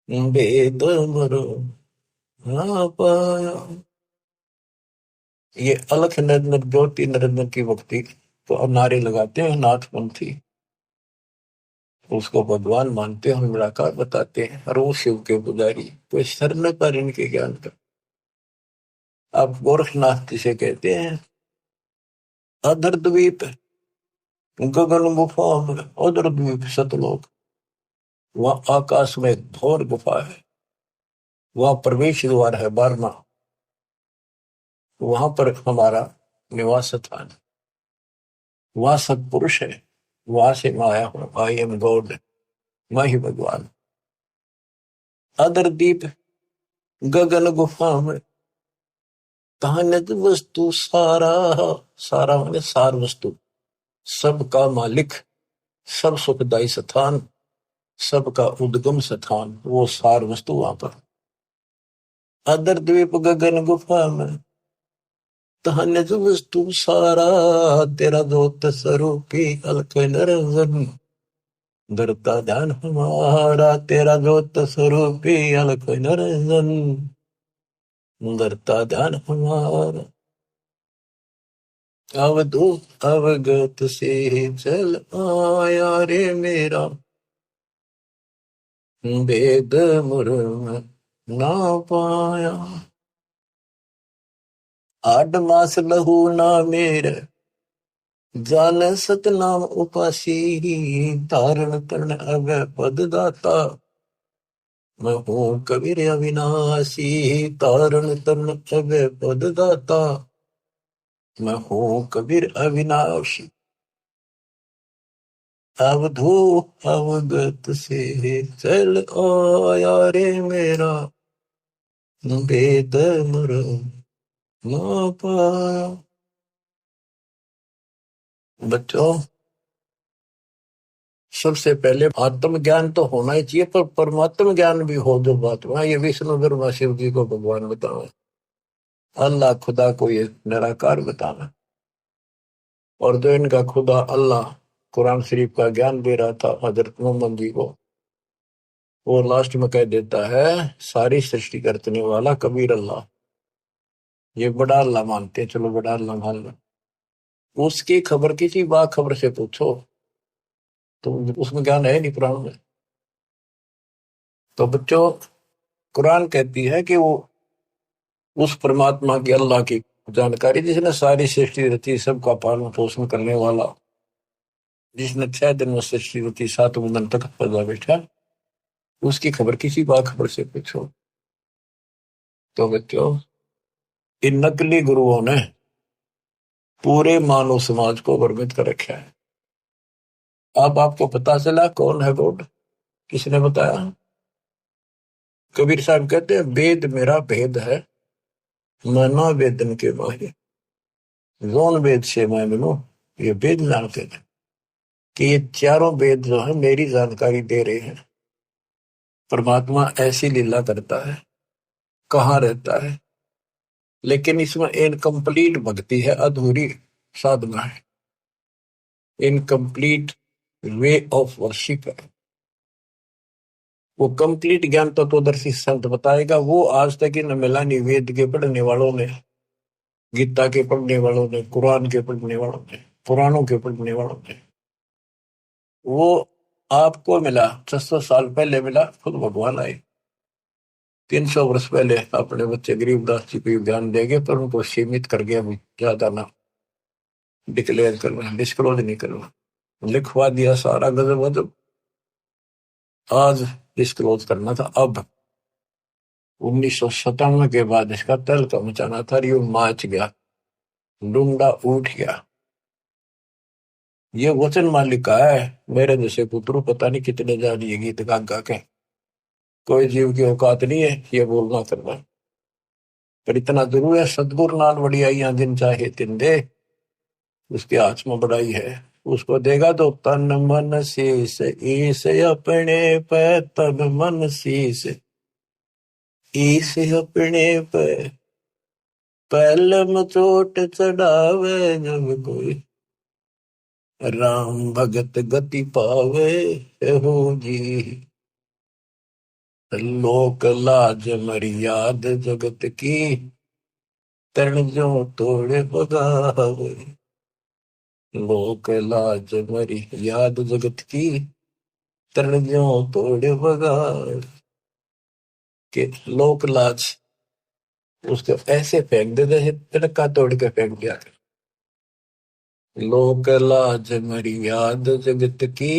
वेद मरो ना पाया। ये अलख निरंजन ज्योति निरंजन की भक्ति तो नारे लगाते हैं नाथपंथी, उसको भगवान मानते हैं, हम निराकार बताते हैं, और वो शिव के पुजारी, कोई सर न पर इनके ज्ञान का। आप गोरखनाथ जिसे कहते हैं, अधर द्वीप गगन गुफा में, अधर द्वीप सतलोक, वह आकाश में एक घोर गुफा है, वह प्रवेश द्वार है 12वां, वहां पर हमारा निवास स्थान, वह सत्पुरुष है, वहां से मैं आया हूं, आई एम गॉड, मैं ही भगवान। अदर दीप गगन गुफा में, कहानित वस्तु सारा, सारा माने सार वस्तु, सबका मालिक, सब सुखदायी स्थान, सबका उद्गम स्थान, वो सार वस्तु वहां पर। अदर द्वीप गगन गुफा में, कहानित वस्तु सारा, तेरा दोत स्वरूपी अलख निरंजन, धरता ध्यान हमारा, तेरा जोत स्वरूपी अलख निरंजन, धरता ध्यान हमारा। अवधूत अवगत से चल आया रे मेरा, वेद मुरम ना पाया। 8 मास लहू ना मेरे, जान सतनाम उपासी, तारण तरण अभय पद दाता, मैं हूँ कबीर अविनाशी, तारण तरण अभय पद दाता, मैं हूँ कबीर अविनाशी। अवधू अवगत से चल आया रे मेरा, वेद मुरम ना पाया। बच्चों, सबसे पहले आत्म ज्ञान तो होना ही चाहिए, पर परमात्म ज्ञान भी हो जो बात हुआ, ये विष्णु ब्रह्मा शिव जी को भगवान बतावे, अल्लाह खुदा को ये निराकार बताना। और जो इनका खुदा अल्लाह कुरान शरीफ का ज्ञान दे रहा था हजरत मोहम्मद जी को, वो लास्ट में कह देता है सारी सृष्टि करने वाला कबीर अल्लाह, ये बड़ा अल्लाह मानते हैं, चलो बड़ा अल्लाह मान लो। उसकी खबर किसी बा खबर से पूछो तो उसमें ज्ञान है नहीं कुरान में। तो बच्चों, कुरान कहती है कि वो उस परमात्मा की, अल्लाह की जानकारी, जिसने सारी सृष्टि रची, सबका पालन पोषण करने वाला, जिसने 6 दिन में सृष्टि रची, 7वें दिन तक पैदा बैठा, उसकी खबर किसी बाखबर से पूछो। तो बच्चों, इन नकली गुरुओं ने पूरे मानव समाज को भ्रमित कर रखा है। अब आपको पता चला कौन है गॉड, किसने बताया? कबीर साहब कहते हैं, वेद मेरा भेद है, मैं ना वेदन के माहिर, जोन वेद से मैं मिलूं, ये वेद जानते थे कि ये चारों वेद जो है मेरी जानकारी दे रहे हैं। परमात्मा ऐसी लीला करता है, कहाँ रहता है, लेकिन इसमें इनकम्प्लीट भक्ति है, अधूरी साधना है, इनकम्प्लीट वे ऑफ वर्शिप है। वो कंप्लीट ज्ञान तत्वदर्शी संत बताएगा, वो आज तक इन मिला नहीं, वेद के पढ़ने वालों ने, गीता के पढ़ने वालों ने, कुरान के पढ़ने वालों ने, पुराणों के पढ़ने वालों ने। वो आपको मिला 600 साल पहले मिला, खुद भगवान आए 300 वर्ष पहले, अपने बच्चे गरीबदास जी को ज्ञान देंगे, पर उनको सीमित कर गया, ज्यादा ना डिक्लेयर करना, डिस्क्लोज नहीं करना, लिखवा दिया सारा गजब अजब, आज डिस्क्लोज करना था। अब 1997 के बाद इसका तल का मचाना था, यू माच गया, डूंगा उठ गया। ये वचन मालिक का है, मेरे जैसे पुत्रु पता नहीं कितने जानिए गीत गा गा के, कोई जीव की औकात नहीं है ये बोलना करना। पर इतना जरूर है सतगुरु नाल वडियाइयां जिन चाहे तिन दे, उसके हाथ में बड़ाई है। उसको देगा तो तन मन शीस ईस अपने पे, तन मन शीस ईस अपने पे, पहलम चोट चढ़ावे जब कोई, राम भगत गति पावे हो जी। लोक लाज मर्याद जगत की, तरण जो तोड़े बगावे। लोक लाज मर्याद जगत की, तरण जो तोड़े बगावे। के लोक लाज उसको ऐसे फेंक दे जैसे तिनका तोड़ के फेंक दिया। लोक लाज मर्याद जगत की,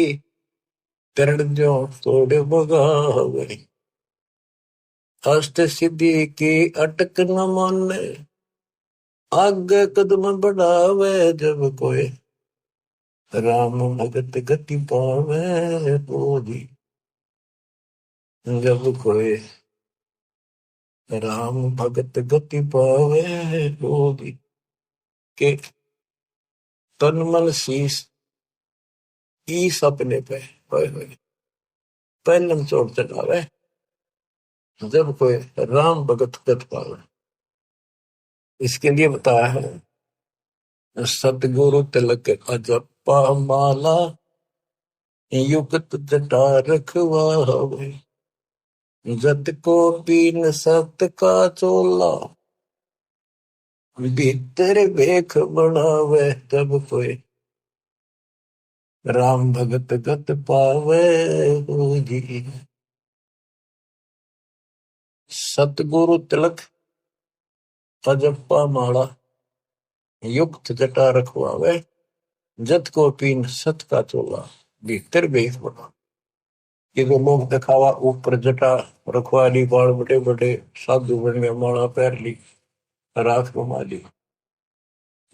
तरण जो तोड़े बगावे। अष्ट सिद्धि की अटक न माने, आगे कदम बढ़ावे जब कोई, राम भगत गति पावे बोधी। जब कोई राम भगत गति पावे बोधी, के तन मन शीस ईस अपने पे पहलम चोट चढ़ावे जब कोई राम भगत गति पावे। इसके लिए बताया है सतगुरु तिलक अजपा माला, युक्त जटा रखवावे। जत को पीन सत का चोला, भीतर बेख बनावे तब कोई, राम भगत गत पावे हो जी। सतगुरु तिलक अजपा माला, युक्त जटा रखवावे। जत को पीन सत का चोला, भीतर बेख बना। ये जो लोग दिखावा ऊपर जटा रखवा ली, बाल बड़े बड़े साधु बन गए, माला पैर ली, राख घुमा ली,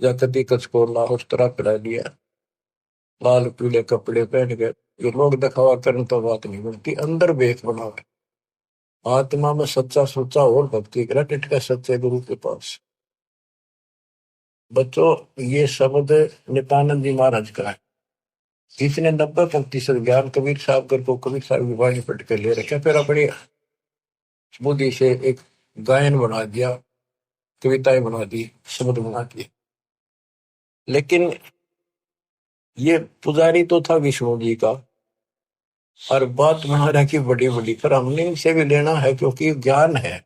या कति कच को लाहौस तरह करा लिया, लाल पीले कपड़े पहन गए। ये लोग दिखावा करने तो बात नहीं बनती, अंदर बेख बनावे। आत्मा में सच्चा सोचा और भक्ति करा, टिटका सच्चे गुरु के पास। बच्चों ये शब्द नित्यानंद जी महाराज का है। इसने 90% ज्ञान कबीर साहब कर को कबीर साहब की वाणी पढ़ के ले रखे, फिर अपनी बुद्धि से एक गायन बना दिया, कविताएं बना दी, शब्द बना दिए। लेकिन ये पुजारी तो था विष्णु जी का, और बात महाराज की बड़ी बड़ी, पर हमने इनसे भी लेना है क्योंकि ज्ञान है,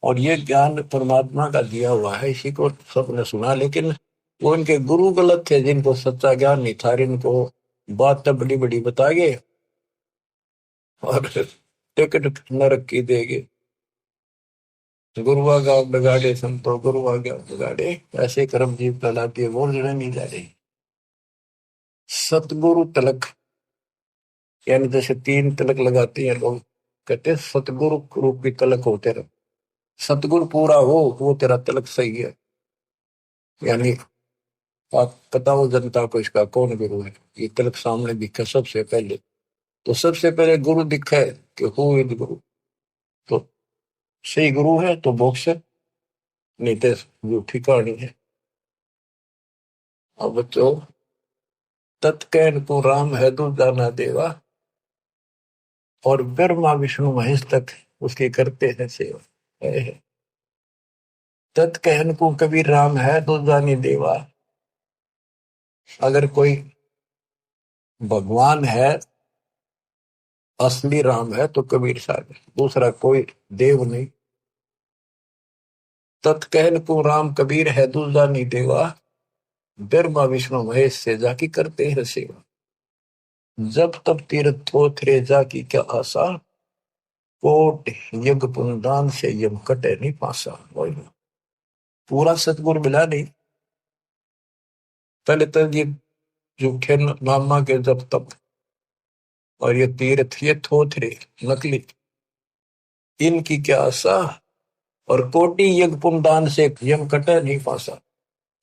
और ये ज्ञान परमात्मा का दिया हुआ है, इसी को सबने सुना। लेकिन वो इनके गुरु गलत थे, जिनको सच्चा ज्ञान नहीं था, इनको बात तो बड़ी बड़ी बता गए और टिकट नरक की देगे। गुरुआ गाँव बिगाड़े संतो, गुरुआ गाँव बिगाड़े, ऐसे कर्म जीव कहलाती है, वो जड़े नहीं जा रही। सतगुरु तिलक यानी जैसे 3 तिलक लगाते हैं लोग, कहते हैं सतगुरु रूपी तिलक हो तेरा, सतगुरु पूरा हो वो तेरा तिलक सही है। यानी आप बताओ जनता को इसका कौन गुरु है। ये तिलक सामने दिखा सबसे पहले, तो सबसे पहले गुरु दिखा है कि हु इज गुरु, तो सही गुरु है तो मोक्ष है, नहीं तो झूठी कहानी है। अब बच्चों तत्कैन को राम है दूजा ना देवा, और ब्रह्मा विष्णु महेश तक उसकी करते हैं सेवा। तत्कहन को कबीर राम है दूजा नहीं देवा। अगर कोई भगवान है, असली राम है, तो कबीर साहब है, दूसरा कोई देव नहीं। तत्कहन को राम कबीर है दूजा नहीं देवा, ब्रह्मा विष्णु महेश से जाकी करते हैं सेवा। जब तब तीर्थ थोथरे जाकी क्या आशा, कोट यज्ञ पुनदान से यम कटे नहीं पासा। पूरा सतगुरु मिला नहीं, पहले तो ये झूठे नामा के जब तब, और ये तीर्थ ये थोथरे नकली, इनकी क्या आशा, और कोटि यज्ञ पुनदान से यम कटे नहीं पासा।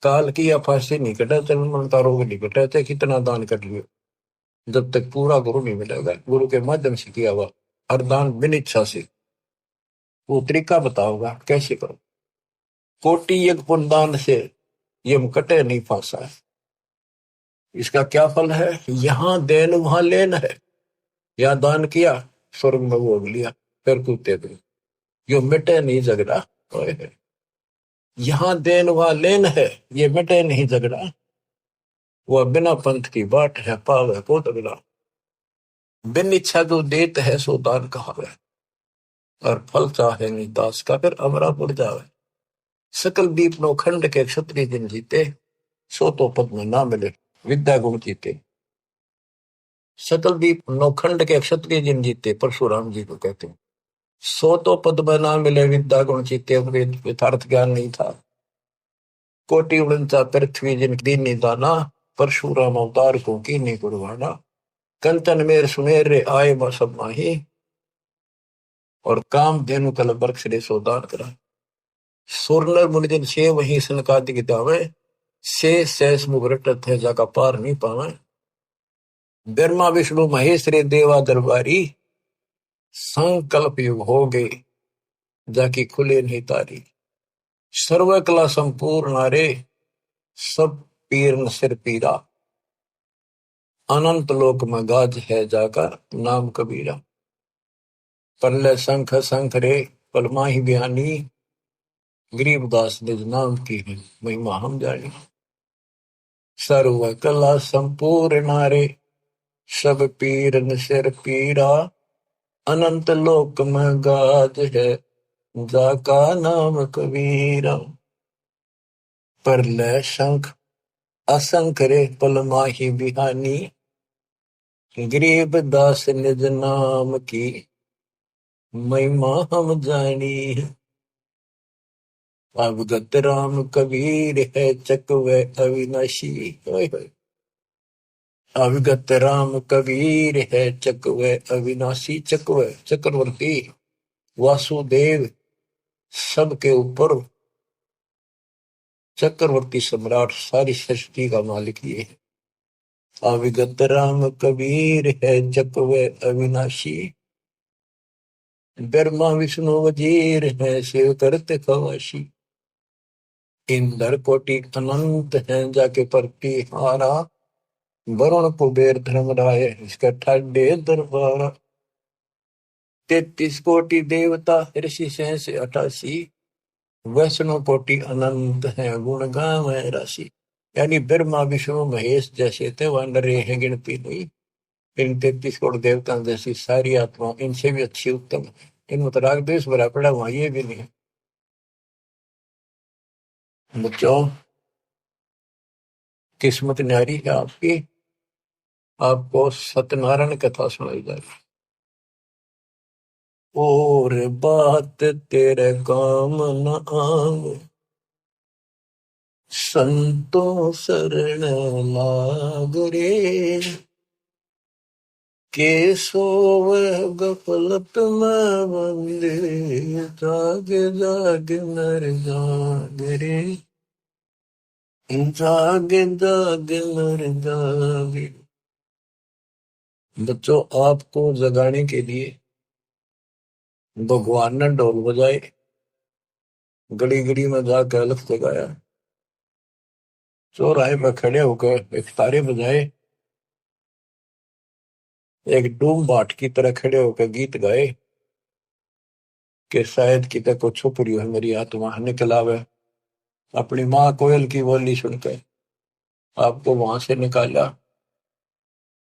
काल की या फांसी नहीं कटा, चरण तारों नहीं कटा, चाहे कितना दान कर लियो, जब तक पूरा गुरु नहीं मिलेगा, गुरु के माध्यम से किया हुआ हर दान बिन इच्छा से। वो तरीका बताओगा कैसे करो। कोटि यज्ञ पुण्यदान से ये कटे नहीं फांसा है। इसका क्या फल है? यहां देन वहां लेन है। या दान किया, स्वर्ग में भोग लिया, फिर कूदते गए, यो मिटे नहीं झगड़ा। यहां देन वहां लेन है, ये मिटे नहीं झगड़ा। वह बिना पंथ की बाट है, पावे को तगड़ा। बिन इच्छा जो देत है सो दान कहावे, और फल चाहे नहीं दास का, फिर अमरा पुर जावे। सकल दीप नो खंड के क्षत्रिय जिन जीते, सो तो पद में ना मिले विद्या गुण जीते। सकल दीप नो खंड के क्षत्रिय जिन जीते, परशुराम जी को कहते हैं। सो तो पद में ना मिले विद्या गुण जीते, यथार्थ ज्ञान नहीं था। कोटि उड़नता पृथ्वी जिन दीन दाना, परशुराम अवतार को की नहीं कुर्बाना। कंचन मेर सुमेर रे आए सब माही, और काम धेनु कल बरक्ष रे सोदान करा। सोरनर मुनिजन से वही सनकादि दावे, से सहस मुख रटत है जाका पार नहीं पावे। ब्रह्मा विष्णु महेश रे देवा दरबारी, संकल्प युग हो गए जाकी खुले नहीं तारी। सर्व कला संपूर्ण नारे, सब पीर न सिर पीरा। अनंत लोक में गाज है जाका नाम कबीरा। परले शंख शंख रे पलमाही बयानी, गरीबदास निज नाम की है महिमा हम जानी। सर्व कला संपूर्ण नारे, सब पीर न सिर पीरा। अनंत लोक में गाज है जाका नाम कबीरा। परले शंख असंख रे पलमाही बिहानी, गरीब दास निज नाम की महिमा हम जानी। अवगत राम कबीर है चकवे अविनाशी। अवगत राम कबीर है चकवे अविनाशी। चकवे चक्रवर्ती, वासुदेव सबके ऊपर चक्रवर्ती सम्राट, सारी सृष्टि का मालिक ये है। अविगत राम कबीर है चकवे अविनाशी। ब्रह्मा विष्णु वजीर है शिव करत खवाशी। इंद्र कोटि अनंत है जाके परती हारा। वरुण कुबेर धर्मराय इसका ठाडे दरबार। 33 कोटि देवता ऋषि सहस 88, वैष्णव कोटि अनंत है गुण गावे राशि। यानी ब्रह्मा विष्णु महेश जैसे थे वह नरे हैं गिनती नहीं। इन 33 करोड़ देवता जैसी सारी आत्मा इनसे भी अच्छी उत्तम। इन राग देश भरा पड़ा वहां ये भी नहीं। बच्चों, किस्मत न्यारी है आपकी। आपको सत्यनारायण कथा सुनाई जाए। और बात तेरे काम न आवे, संतों शरण लाग रे। के सोवे गफलत में बंदे, जाग जाग नर जाग रे। जाग जाग नर जाग। बच्चों, आपको जगाने के लिए भगवान ने ढोल बजाए, गड़ी गड़ी में जाकर अलख जगाया। चौराहे पर खड़े होकर एक तारे बजाए, एक डूम बाट की तरह खड़े होकर गीत गाए कि शायद कितने को छुप रही है मेरी आत्मा, निकल आवे। अपनी माँ कोयल की बोली सुनकर आपको वहां से निकाला।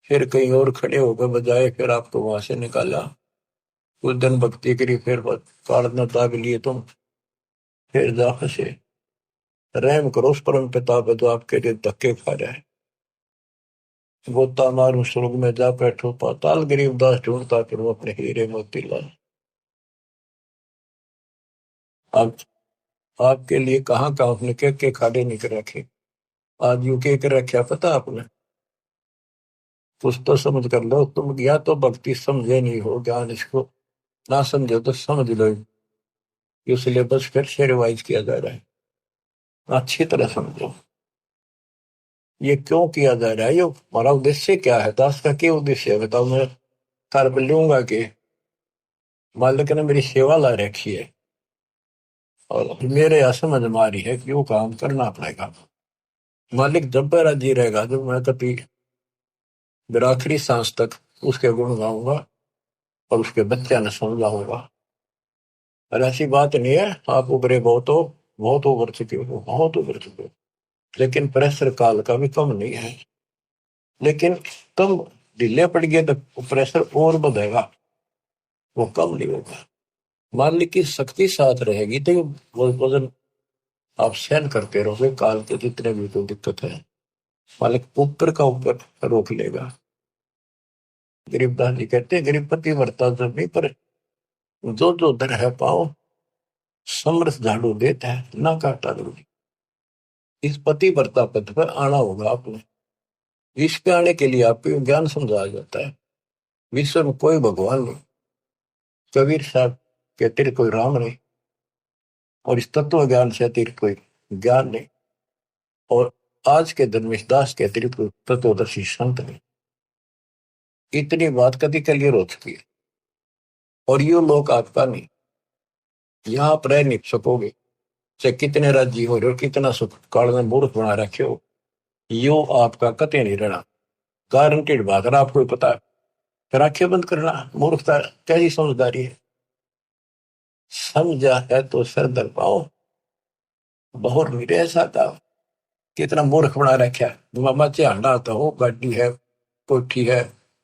फिर कहीं और खड़े होकर बजाए, फिर आपको वहां से निकाला। कुछ दिन भक्ति करी, फिर काढ़ना ताब लिए तुम, फिर जा फंसे। रहम करो उस परम पिता पे जो आपके लिए धक्के खा रहा है। गोता मारू स्वर्ग में जा बैठो पाताल, गरीबदास ढूंढता फिर वो अपने हीरे मोती लाल। आप आपके लिए कहाँ कहाँ उसने के खाड़े निकल रखे। आज यू के रखा पता आपने? कुछ तो समझ कर लो तुम, या तो भक्ति समझे नहीं हो, ज्ञान इसको ना समझो तो समझ लो। ये सिलेबस फिर से रिवाइज किया जा रहा है, अच्छी तरह समझो। ये क्यों किया जा रहा है, ये हमारा उद्देश्य क्या है, दास का क्या उद्देश्य है बताओ। मैं कर लूंगा कि मालिक ने मेरी सेवा ला रखी है, और मेरे यहाँ समझ में आ रही है कि वो काम करना पड़ेगा। मालिक जब पर राजी रहेगा, जब मैं कभी मेरा आखिरी सांस तक उसके गुण गाऊंगा और उसके बच्चे न समझाऊंगा। और ऐसी बात नहीं है आप उभरे बहुत उभर चुके हो, बहुत उभर चुके हो, लेकिन प्रेशर काल का भी कम नहीं है। लेकिन कम ढीले पड़ गए तो प्रेशर और बढ़ेगा, वो कम नहीं होगा। मान ली कि शक्ति साथ रहेगी तो वो वजन आप सहन करते रहोगे, काल के जितने भी कोई दिक्कत है मालिक ऊपर का ऊपर रोक लेगा। गरीबदास जी कहते हैं गरीबपति वर्ता जब नहीं, पर जो जो दर है पाओ समरस झाड़ू देता है ना काटा दूरी। इस पति वर्ता पद पर आना होगा आपने। विश्व पे आने के लिए आपको ज्ञान समझाया जाता है। विश्व में कोई भगवान नहीं, कबीर साहब कहते कोई राम नहीं, और इस तत्व ज्ञान से अतिरिक्त कोई ज्ञान नहीं, और आज के धर्मेश दास के अतिरिक्त कोई तत्वदर्शी संत नहीं। इतनी बात कभी क्लियर हो चुकी है, और ये लोग आपका नहीं, यहाँ आप रह नहीं सकोगे चाहे कितने राज्य हो रहे हो, कितना सुख काल में मूर्ख बना रखे हो, यो आपका कते नहीं रहना। गारंटेड बात है, आपको पता है। फिर आंखें बंद करना मूर्खता, कैसी समझदारी है। समझा है तो सर दर पाओ, बहुत मेरे ऐसा था। कितना मूर्ख बना रखा है। मामा चांडा आता हो, गाड़ी है, कोठी है,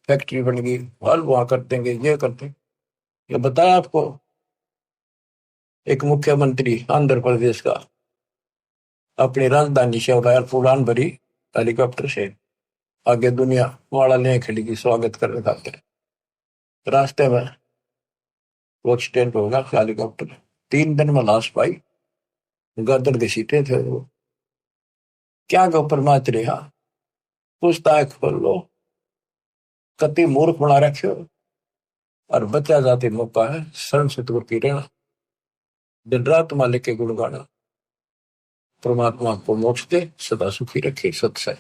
फैक्ट्री बन गई, हल वहां कर देंगे, ये कर देंगे। ये बताया आपको एक मुख्यमंत्री आंध्र प्रदेश का अपनी राजधानी से उड़ान भरी हेलीकॉप्टर से, आगे दुनिया वाला ले खड़ी की स्वागत करने खातिर। रास्ते में वो एक्सीडेंट होगा हेलीकॉप्टर, 3 दिन में लाश पाई, गदर के सीटे थे वो। क्या के ऊपर माच रहा, पूछताछ खोल लो, कति मूर्ख बना रखे हो। और बचा जाती मौका है शरण से दूर की रहना, दिन रात मालिक के गुण गाना। परमात्मा को मोक्ष दे, सदा सुखी रखे। सत्संग।